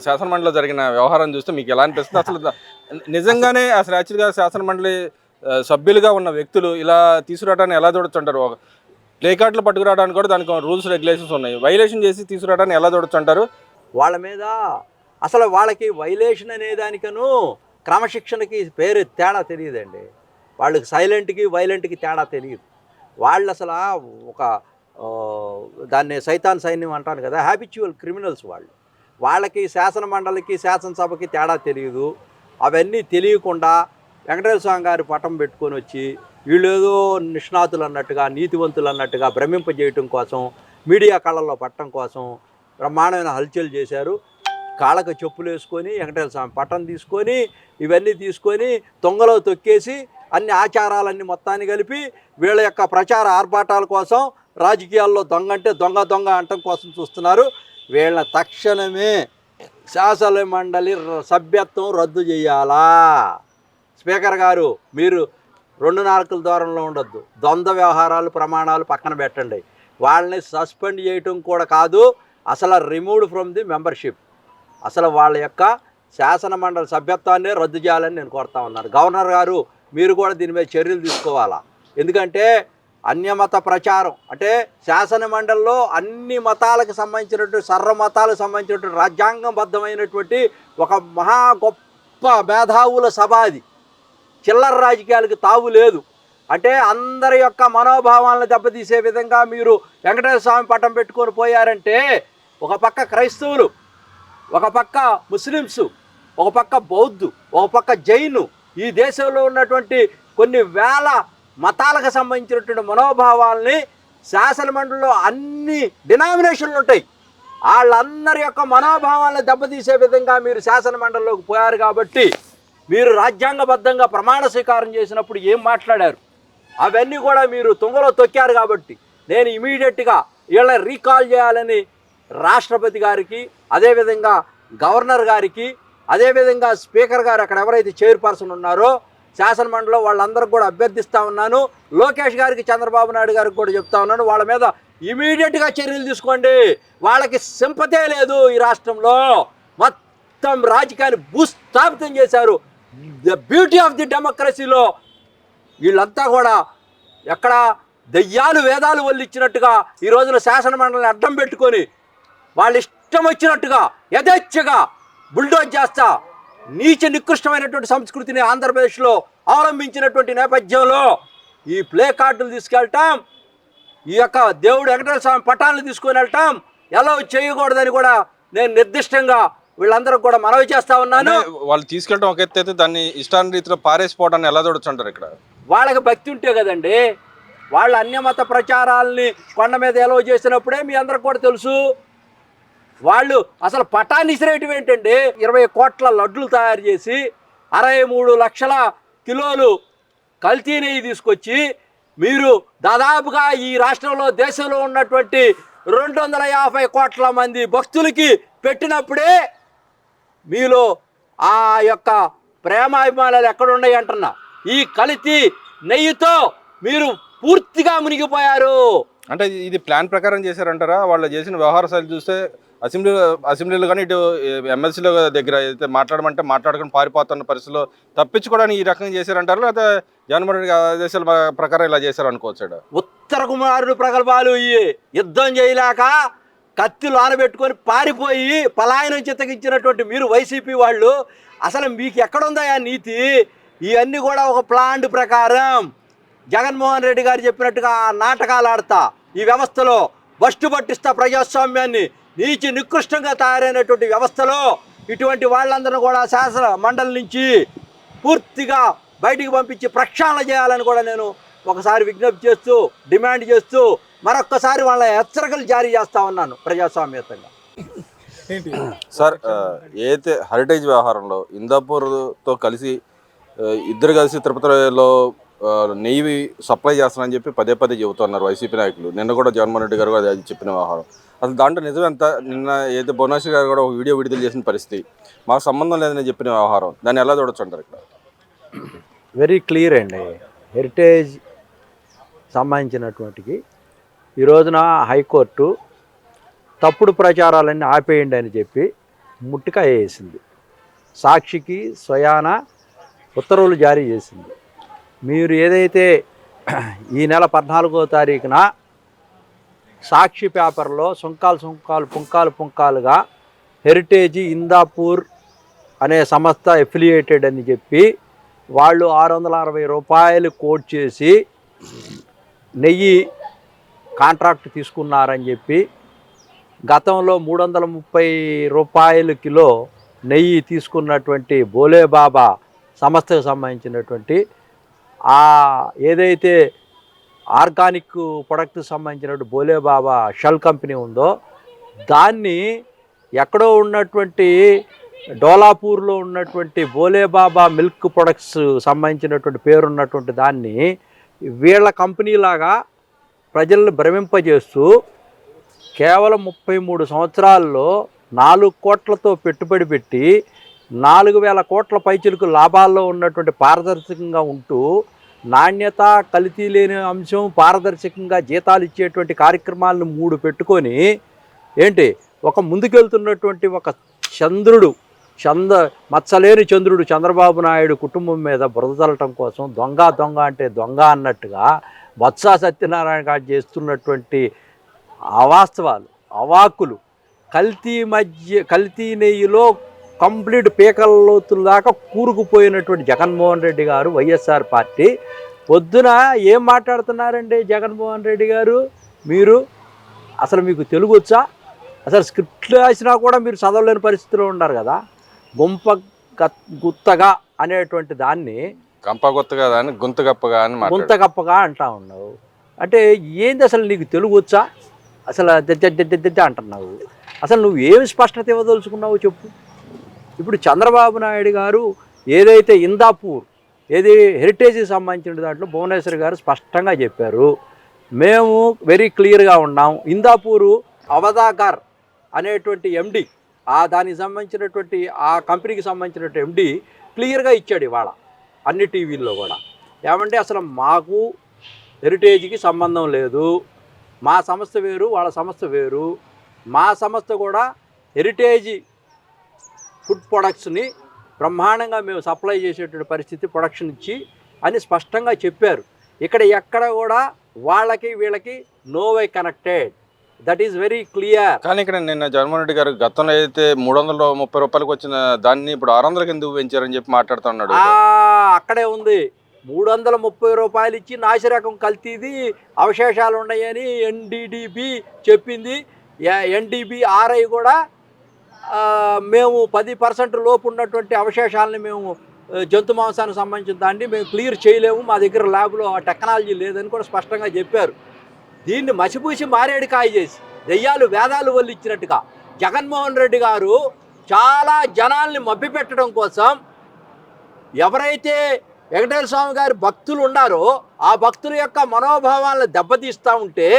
శాసనమండలిలో జరిగిన వ్యవహారం చూస్తే మీకు ఎలా అనిపిస్తుంది? అసలు నిజంగానే అసలు యాక్చువల్గా శాసనమండలి సభ్యులుగా ఉన్న వ్యక్తులు ఇలా తీసుకురావడాన్ని ఎలా చూడొచ్చు? ఒక ప్లే కార్డులు పట్టుకురావడానికి కూడా దానికి రూల్స్ రెగ్యులేషన్స్ ఉన్నాయి. వైలేషన్ చేసి తీసుకురావడాన్ని ఎలా చూడొచ్చు? వాళ్ళ మీద అసలు వాళ్ళకి వైలేషన్ అనే దానికను క్రమశిక్షణకి పేరు తేడా తెలియదండి. వాళ్ళకి సైలెంట్కి వైలెంట్కి తేడా తెలియదు. వాళ్ళు అసలు ఒక దాన్ని సైతాన్ సైన్యం అంటాను కదా, హ్యాబిచువల్ క్రిమినల్స్ వాళ్ళు. వాళ్ళకి శాసన మండలికి శాసనసభకి తేడా తెలియదు. అవన్నీ తెలియకుండా వెంకటేశ్వర స్వామి గారి పటం పెట్టుకొని వచ్చి వీళ్ళు ఏదో నిష్ణాతులు అన్నట్టుగా నీతివంతులు అన్నట్టుగా భ్రమింపజేయటం కోసం, మీడియా కళ్ళల్లో పట్టడం కోసం బ్రహ్మాండమైన హల్చల్ చేశారు. కాళ్ళకు చెప్పులు వేసుకొని వెంకటేశ్వర స్వామి పటం తీసుకొని ఇవన్నీ తీసుకొని తొంగలో తొక్కేసి అన్ని ఆచారాలన్నీ మొత్తాన్ని కలిపి వీళ్ళ యొక్క ప్రచార ఆర్భాటాల కోసం రాజకీయాల్లో దొంగ అంటే దొంగ దొంగ అంటం కోసం చూస్తున్నారు. వీళ్ళ తక్షణమే శాసన మండలి సభ్యత్వం రద్దు చేయాలా? స్పీకర్ గారు, మీరు 2 నాలుకల దూరంలో ఉండొద్దు. ద్వంద్వ వ్యవహారాలు ప్రమాణాలు పక్కన పెట్టండి. వాళ్ళని సస్పెండ్ చేయటం కూడా కాదు, అసలు రిమూవ్డ్ ఫ్రమ్ ది మెంబర్షిప్. అసలు వాళ్ళ యొక్క శాసన మండలి సభ్యత్వాన్ని రద్దు చేయాలని నేను కోరుతా ఉన్నాను. గవర్నర్ గారు, మీరు కూడా దీని మీద చర్యలు తీసుకోవాలా. ఎందుకంటే అన్యమత ప్రచారం అంటే శాసన మండలిలో అన్ని మతాలకు సంబంధించినటువంటి సర్వ మతాలకు సంబంధించినటువంటి రాజ్యాంగబద్ధమైనటువంటి ఒక మహా గొప్ప మేధావుల సభ అది. చిల్లర రాజకీయాలకు తావు లేదు. అంటే అందరి యొక్క మనోభావాలను దెబ్బతీసే విధంగా మీరు వెంకటేశ్వర స్వామి పటం పెట్టుకొని పోయారంటే, ఒక పక్క క్రైస్తవులు, ఒక పక్క ముస్లిమ్స్, ఒక పక్క బౌద్ధు, ఒక పక్క జైను, ఈ దేశంలో ఉన్నటువంటి కొన్ని వేల మతాలకు సంబంధించినటువంటి మనోభావాల్ని శాసన మండలిలో అన్ని డినామినేషన్లు ఉంటాయి. వాళ్ళందరి యొక్క మనోభావాలను దెబ్బతీసే విధంగా మీరు శాసన మండలిలోకి పోయారు. కాబట్టి మీరు రాజ్యాంగబద్ధంగా ప్రమాణ స్వీకారం చేసినప్పుడు ఏం మాట్లాడారు అవన్నీ కూడా మీరు తుంగలో తొక్కారు. కాబట్టి నేను ఇమీడియట్గా వీళ్ళ రీకాల్ చేయాలని రాష్ట్రపతి గారికి, అదేవిధంగా గవర్నర్ గారికి, అదేవిధంగా స్పీకర్ గారు అక్కడ ఎవరైతే చైర్పర్సన్ ఉన్నారో శాసన మండలిలో వాళ్ళందరికీ కూడా అభ్యర్థిస్తూ ఉన్నాను. లోకేష్ గారికి, చంద్రబాబు నాయుడు గారికి కూడా చెప్తా ఉన్నాను, వాళ్ళ మీద ఇమీడియట్గా చర్యలు తీసుకోండి. వాళ్ళకి సింపతే లేదు. ఈ రాష్ట్రంలో మొత్తం రాజకీయాన్ని భూస్థాపితం చేశారు. ద బ్యూటీ ఆఫ్ ది డెమోక్రసీలో వీళ్ళంతా కూడా ఎక్కడ దెయ్యాలు వేదాలు వల్లిచ్చినట్టుగా ఈ రోజున శాసన మండలిని అడ్డం పెట్టుకొని వాళ్ళు ఇష్టం వచ్చినట్టుగా యథేచ్ఛగా బుల్డోజ్ చేస్తా నీచ నికృష్టమైనటువంటి సంస్కృతిని ఆంధ్రప్రదేశ్లో అవలంబించినటువంటి నేపథ్యంలో ఈ ప్లే కార్డులు తీసుకెళ్ళటం, ఈ యొక్క దేవుడు వెంకటేశ్వర స్వామి పటాలను తీసుకొని వెళ్ళటం ఎలా చేయకూడదని కూడా నేను నిర్దిష్టంగా వీళ్ళందరూ కూడా మనవి చేస్తా ఉన్నాను. వాళ్ళు తీసుకెళ్ళడం ఒక ఎత్తు అయితే దాన్ని ఇష్టాన్ని రీతిలో పారేసిపోవడాన్ని ఎలా చూడొచ్చు అంటారు? ఇక్కడ వాళ్ళకి భక్తి ఉంటే కదండి. వాళ్ళ అన్యమత ప్రచారాలని కొండ మీద ఎలవ చేసినప్పుడే మీ అందరికి కూడా తెలుసు. వాళ్ళు అసలు పటాన్ని ఇసిరేయటం ఏంటండి? 20 కోట్ల లడ్లు తయారు చేసి 63 లక్షల కిలోలు కల్తీ నెయ్యి తీసుకొచ్చి మీరు దాదాపుగా ఈ రాష్ట్రంలో దేశంలో ఉన్నటువంటి 250 కోట్ల మంది భక్తులకి పెట్టినప్పుడే మీలో ఆ యొక్క ప్రేమాభిమానాలు ఎక్కడున్నాయి అంటున్నా. ఈ కల్తీ నెయ్యితో మీరు పూర్తిగా మునిగిపోయారు. అంటే ఇది ప్లాన్ ప్రకారం చేశారంటారా? వాళ్ళు చేసిన వ్యవహార శైలి చూస్తే అసెంబ్లీలో కానీ ఇటు ఎమ్మెల్సీలో దగ్గర అయితే మాట్లాడమంటే మాట్లాడుకుని పారిపోతున్న పరిస్థితిలో తప్పించుకోవడానికి ఈ రకంగా చేశారంటారు, లేకపోతే జగన్మోహన్ రెడ్డి ఆదేశాల ప్రకారం ఇలా చేశారు అనుకోవచ్చాడు? ఉత్తర కుమారుడు ప్రగల్భాలు యుద్ధం చేయలేక కత్తిలు ఆనబెట్టుకొని పారిపోయి పలాయనం చిత్తగించినటువంటి మీరు వైసీపీ వాళ్ళు అసలు మీకు ఎక్కడుందా నీతి? ఇవన్నీ కూడా ఒక ప్లాన్ ప్రకారం జగన్మోహన్ రెడ్డి గారు చెప్పినట్టుగా నాటకాలు ఆడతా ఈ వ్యవస్థలో బస్టు పట్టిస్తా ప్రజాస్వామ్యాన్ని నీచి నికృష్టంగా తయారైనటువంటి వ్యవస్థలో ఇటువంటి వాళ్ళందరూ కూడా శాసన మండలి నుంచి పూర్తిగా బయటికి పంపించి ప్రక్షాళన చేయాలని కూడా నేను ఒకసారి విజ్ఞప్తి చేస్తూ డిమాండ్ చేస్తూ మరొక్కసారి వాళ్ళ హెచ్చరికలు జారీ చేస్తా ఉన్నాను ప్రజాస్వామ్యతంగా. సార్, ఏదైతే హెరిటేజ్ వ్యవహారంలో ఇందాపూర్తో కలిసి ఇద్దరు కలిసి తిరుపతిలో నెయ్యి సప్లై చేస్తానని చెప్పి పదే పదే చెబుతున్నారు వైసీపీ నాయకులు. నిన్న కూడా జగన్మోహన్ రెడ్డి గారు అది చెప్పిన వ్యవహారం అసలు దాంట్లో నిజం ఎంత? నిన్న ఏదైతే భువనేశ్వర్ గారు కూడా ఒక వీడియో విడుదల చేసిన పరిస్థితి, మాకు సంబంధం లేదని చెప్పిన వ్యవహారం, దాన్ని ఎలా చూడొచ్చు అంటారు? ఇక్కడ వెరీ క్లియర్ అండి. హెరిటేజ్ సంబంధించినటువంటికి ఈ రోజున హైకోర్టు తప్పుడు ప్రచారాలన్నీ ఆపేయండి అని చెప్పి ముట్టికాయ వేసింది. సాక్షికి స్వయాన ఉత్తర్వులు జారీ చేసింది. మీరు ఏదైతే ఈ నెల 14వ తారీఖున సాక్షి పేపర్లో పుంకాలుగా హెరిటేజ్ ఇందాపూర్ అనే సంస్థ ఎఫిలియేటెడ్ అని చెప్పి వాళ్ళు 660 రూపాయలు కోట్ చేసి నెయ్యి కాంట్రాక్ట్ తీసుకున్నారని చెప్పి, గతంలో 330 రూపాయలు కిలో నెయ్యి తీసుకున్నటువంటి భోలేబాబా సంస్థకు సంబంధించినటువంటి ఏదైతే ఆర్గానిక్ ప్రొడక్ట్కి సంబంధించినటువంటి భోలేబాబా షెల్ కంపెనీ ఉందో దాన్ని ఎక్కడో ఉన్నటువంటి డోలాపూర్లో ఉన్నటువంటి భోలేబాబా మిల్క్ ప్రొడక్ట్స్ సంబంధించినటువంటి పేరున్నటువంటి దాన్ని వీళ్ళ కంపెనీలాగా ప్రజలను భ్రమింపజేస్తూ కేవలం 33 సంవత్సరాల్లో 4 కోట్లతో పెట్టుబడి పెట్టి 4,000 కోట్ల పైచిలకు లాభాల్లో ఉన్నటువంటి పారదర్శకంగా ఉంటూ నాణ్యత కల్తీ లేని అంశం పారదర్శకంగా జీతాలు ఇచ్చేటువంటి కార్యక్రమాలను 3 పెట్టుకొని ఒక ముందుకెళ్తున్నటువంటి ఒక మచ్చలేని చంద్రుడు చంద్రబాబు నాయుడు కుటుంబం మీద బురద చల్లటం కోసం దొంగ అంటే దొంగ అన్నట్టుగా బొత్స సత్యనారాయణ గారు చేస్తున్నటువంటి అవాస్తవాలు, అవాకులు, కల్తీ నెయ్యిలో కంప్లీట్ పీకల్లోతుల దాకా కూరుకుపోయినటువంటి జగన్మోహన్ రెడ్డి గారు, వైఎస్ఆర్ పార్టీ పొద్దున ఏం మాట్లాడుతున్నారండి జగన్మోహన్ రెడ్డి గారు? మీరు అసలు మీకు తెలుగు వచ్చా? అసలు స్క్రిప్ట్లు రాసినా కూడా మీరు చదవలేని పరిస్థితిలో ఉన్నారు కదా. గుత్తగా అనేటువంటి దాన్ని గుంతగప్పగా అంటా ఉన్నావు. అంటే ఏంది అసలు నీకు తెలుగు వచ్చా? అసలు అంటున్నావు. అసలు నువ్వు ఏమి స్పష్టత ఇవ్వదలుచుకున్నావు చెప్పు. ఇప్పుడు చంద్రబాబు నాయుడు గారు ఏదైతే ఇందాపూర్ హెరిటేజ్కి సంబంధించిన దాంట్లో భువనేశ్వర్ గారు స్పష్టంగా చెప్పారు. మేము వెరీ క్లియర్గా ఉన్నాం. ఇందాపూరు అవధాకర్ అనేటువంటి ఎండి, దానికి సంబంధించినటువంటి ఆ కంపెనీకి సంబంధించినటువంటి ఎండి క్లియర్గా ఇచ్చాడు ఇవాళ అన్ని టీవీల్లో కూడా. ఏమంటే అసలు మాకు హెరిటేజ్కి సంబంధం లేదు, మా సంస్థ వేరు, వాళ్ళ సంస్థ వేరు, మా సంస్థ కూడా హెరిటేజ్ ఫుడ్ ప్రొడక్ట్స్ని బ్రహ్మాండంగా మేము సప్లై చేసేటువంటి పరిస్థితి ప్రొడక్షన్ ఇచ్చి అని స్పష్టంగా చెప్పారు. ఎక్కడ కూడా వాళ్ళకి వీళ్ళకి no way connected. That is very clear. కానీ ఇక్కడ నిన్న జగన్మోహన్ రెడ్డి గారు గతంలో అయితే 330 రూపాయలకు వచ్చిన దాన్ని ఇప్పుడు 600కి ఎందుకు పెంచారని చెప్పి మాట్లాడుతున్నాడు. అక్కడే ఉంది. 330 రూపాయలు ఇచ్చి నాసిరకం కల్తీది అవశేషాలు ఉన్నాయని ఎన్డీడీబీ చెప్పింది. ఎన్డీబీఆర్ఐ కూడా మేము 10% లోపు ఉన్నటువంటి అవశేషాలని మేము జంతు మాంసానికి సంబంధించిన దాన్ని మేము క్లియర్ చేయలేము, మా దగ్గర ల్యాబ్లో ఆ టెక్నాలజీ లేదని కూడా స్పష్టంగా చెప్పారు. దీన్ని మసిపూసి మారేడుకాయ చేసి దెయ్యాలు వేదాలు వల్లిచ్చినట్టుగా జగన్మోహన్ రెడ్డి గారు చాలా జనాల్ని మభ్యపెట్టడం కోసం ఎవరైతే వెంకటేశ్వర స్వామి గారి భక్తులు ఉన్నారో ఆ భక్తుల యొక్క మనోభావాలను దెబ్బతీస్తూ ఉంటే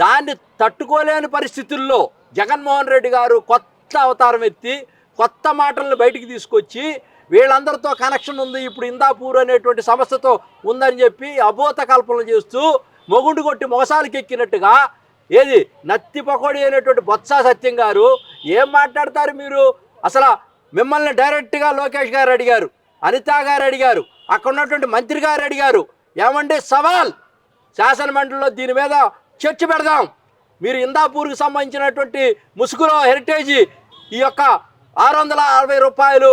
దాన్ని తట్టుకోలేని పరిస్థితుల్లో జగన్మోహన్ రెడ్డి గారు కొత్త అవతారం ఎత్తి కొత్త మాటలను బయటికి తీసుకొచ్చి వీళ్ళందరితో కనెక్షన్ ఉంది, ఇప్పుడు ఇందాపూర్ అనేటువంటి సంస్థతో ఉందని చెప్పి అబోధ కల్పనలు చేస్తూ మొగుండు కొట్టి మోసాలకు ఎక్కినట్టుగా నత్తి పకోడి అనేటువంటి బొత్స సత్యం గారు ఏం మాట్లాడతారు మీరు? అసలు మిమ్మల్ని డైరెక్ట్గా లోకేష్ గారు అడిగారు, అనిత గారు అడిగారు, అక్కడ ఉన్నటువంటి మంత్రి గారు అడిగారు. ఏమంటే సవాల్ శాసనమండలిలో దీని మీద చర్చ పెడదాం. మీరు ఇందాపూర్కి సంబంధించినటువంటి ముసుగులో హెరిటేజ్ ఈ యొక్క 660 రూపాయలు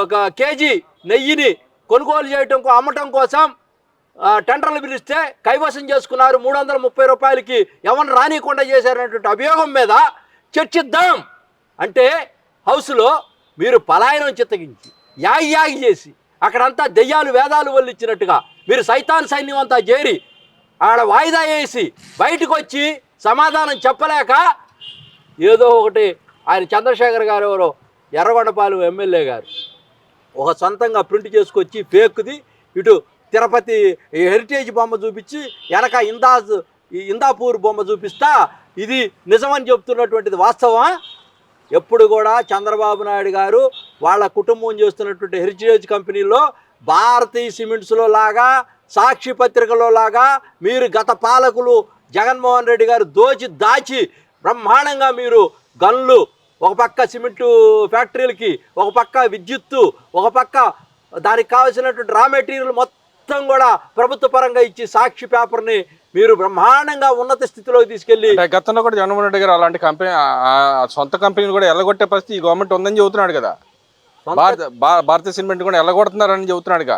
ఒక కేజీ నెయ్యిని కొనుగోలు చేయటం అమ్మటం కోసం టెండర్లు పిలిస్తే కైవసం చేసుకున్నారు. 330 రూపాయలకి ఎవరిని రానియకుండా చేశారనేటువంటి అభియోగం మీద చర్చిద్దాం అంటే హౌస్లో మీరు పలాయనం చిత్తగించి యాగి చేసి అక్కడంతా దెయ్యాలు వేదాలు వల్లిచ్చినట్టుగా మీరు సైతాన్ సైన్యం అంతా చేరి ఆడ వాయిదా వేసి బయటకు వచ్చి సమాధానం చెప్పలేక ఏదో ఒకటి ఆయన చంద్రశేఖర్ గారు ఎవరో ఎర్రగొండపాలెం ఎమ్మెల్యే గారు ఒక సొంతంగా ప్రింట్ చేసుకొచ్చి ఫేక్ది ఇటు తిరుపతి హెరిటేజ్ బొమ్మ చూపించి వెనక ఇందాపూర్ బొమ్మ చూపిస్తా ఇది నిజమని చెప్తున్నటువంటిది వాస్తవా? ఎప్పుడు కూడా చంద్రబాబు నాయుడు గారు వాళ్ళ కుటుంబం చేస్తున్నటువంటి హెరిటేజ్ కంపెనీలో భారతీయ సిమెంట్స్లో లాగా సాక్షి పత్రికలో లాగా మీరు గత పాలకులు జగన్మోహన్ రెడ్డి గారు దాచి బ్రహ్మాండంగా మీరు గన్లు ఒక పక్క సిమెంటు ఫ్యాక్టరీలకి, ఒక పక్క విద్యుత్తు, ఒక పక్క దానికి కావాల్సినటువంటి రా మెటీరియల్ మొత్తం కూడా ప్రభుత్వ పరంగా ఇచ్చి సాక్షి పేపర్ని మీరు బ్రహ్మాండంగా ఉన్నత స్థితిలోకి తీసుకెళ్ళి అంటే గతంలో కూడా జగన్మోహన్ రెడ్డి గారు అలాంటి కంపెనీ సొంత కంపెనీలు కూడా ఎల్లగొట్టే పరిస్థితి ఈ గవర్నమెంట్ ఉందని చెబుతున్నాడు కదా. భారతీయ సిమెంట్ కూడా ఎల్లగొడుతున్నారని చెబుతున్నాడుగా.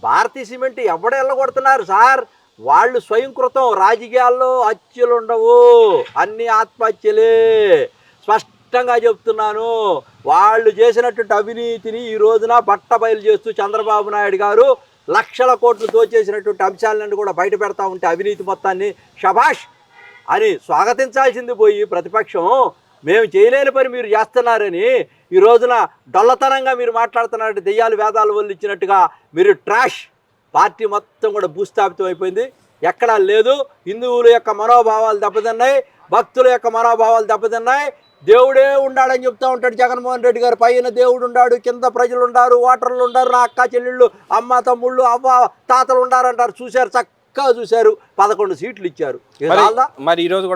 భారతీయ సిమెంట్ ఎవడు ఎల్లగొడుతున్నారు సార్? వాళ్ళు స్వయంకృతం. రాజకీయాల్లో హత్యలు ఉండవు, అన్ని ఆత్మహత్యలే. స్పష్టంగా చెప్తున్నాను. వాళ్ళు చేసినటువంటి అవినీతిని ఈ రోజున బట్టబయలు చేస్తూ చంద్రబాబు నాయుడు గారు లక్షల కోట్లు దోచేసినటువంటి అంశాలను కూడా బయట పెడతా ఉంటే అవినీతి మొత్తాన్ని షబాష్ అని స్వాగతించాల్సింది పోయి ప్రతిపక్షం మేము చేయలేని పని మీరు చేస్తున్నారని ఈ రోజున డొల్లతనంగా మీరు మాట్లాడుతున్నట్టు దెయ్యాలు వేదాలు వల్లిచ్చినట్టుగా మీరు ట్రాష్. పార్టీ మొత్తం కూడా భూస్థాపితం అయిపోయింది, ఎక్కడా లేదు. హిందువుల యొక్క మనోభావాలు దెబ్బతిన్నాయి, భక్తుల యొక్క మనోభావాలు దెబ్బతిన్నాయి. దేవుడే ఉండాడని చెప్తా ఉంటాడు జగన్మోహన్ రెడ్డి గారు. పైన దేవుడు ఉన్నాడు, కింద ప్రజలు ఉండారు, ఓటర్లు ఉండారు, నా అక్క చెల్లెళ్ళు, అమ్మ తమ్ముళ్ళు, అవ్వ తాతలు ఉండారంటారు. చూశారు, చక్కగా చూశారు. 11 సీట్లు ఇచ్చారు. మరి ఈరోజు